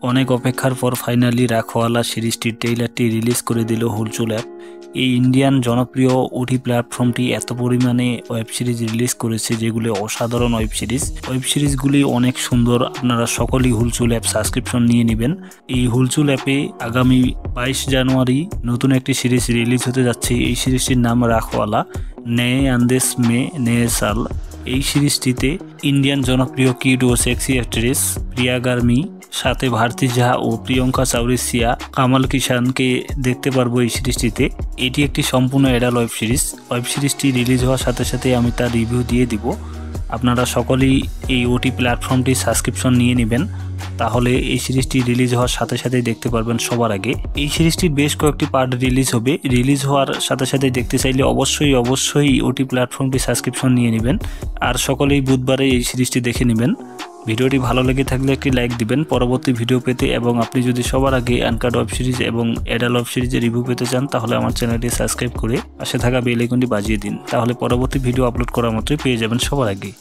অনেক অপেক্ষার পর ফাইনালি রাখওয়ালা সিরিজটির ট্রেইলারটি রিলিজ করে দিল হুলচুল অ্যাপ। এই ইন্ডিয়ান জনপ্রিয় ওটি প্ল্যাটফর্মটি এত পরিমাণে ওয়েব সিরিজ রিলিজ করেছে যেগুলো অসাধারণ ওয়েব সিরিজগুলি অনেক সুন্দর। আপনারা সকলেই হুলচুল অ্যাপ সাবস্ক্রিপশন নিয়ে নেবেন। এই হুলচুল অ্যাপে আগামী 22 জানুয়ারি নতুন একটি সিরিজ রিলিজ হতে যাচ্ছে। এই সিরিজটির নাম রাখওয়ালা নয়ে আন্দেশ মে নয়ে সাল। এই সিরিজটিতে ইন্ডিয়ান জনপ্রিয় কিড ও সেক্সি অ্যাক্ট্রেস প্রিয়া গার্মি, সাথে ভারতী ঝা ও প্রিয়ঙ্কা চৌরসিয়া, কামাল কিষানকে দেখতে পারবো এই সিরিজটিতে। এটি একটি সম্পূর্ণ অ্যাডাল্ট ওয়েব সিরিজটি রিলিজ হওয়ার সাথে সাথে আমি তার রিভিউ দিয়ে দিব। আপনারা সকলেই এই ওটি প্ল্যাটফর্মটি সাবস্ক্রিপশন নিয়ে নেবেন, তাহলে এই সিরিজটি রিলিজ হওয়ার সাথে সাথেই দেখতে পারবেন সবার আগে। এই সিরিজটির বেশ কয়েকটি পার্ট রিলিজ হবে। রিলিজ হওয়ার সাথে সাথে দেখতে চাইলে অবশ্যই ওটি প্ল্যাটফর্মটি সাবস্ক্রিপশন নিয়ে নেবেন। আর সকলেই বুধবারে এই সিরিজটি দেখে নেবেন। ভিডিওটি ভালো লেগে থাকলে একটি লাইক দিবেন পরবর্তী ভিডিও পেতে, এবং আপনি যদি সবার আগে আনকাট ওয়েব সিরিজ এবং অ্যাডাল্ট ওয়েব সিরিজের রিভিউ পেতে চান তাহলে আমার চ্যানেলটি সাবস্ক্রাইব করে পাশে থাকা বেল আইকনটি বাজিয়ে দিন, তাহলে পরবর্তী ভিডিও আপলোড করা মাত্রই পেয়ে যাবেন সবার আগে।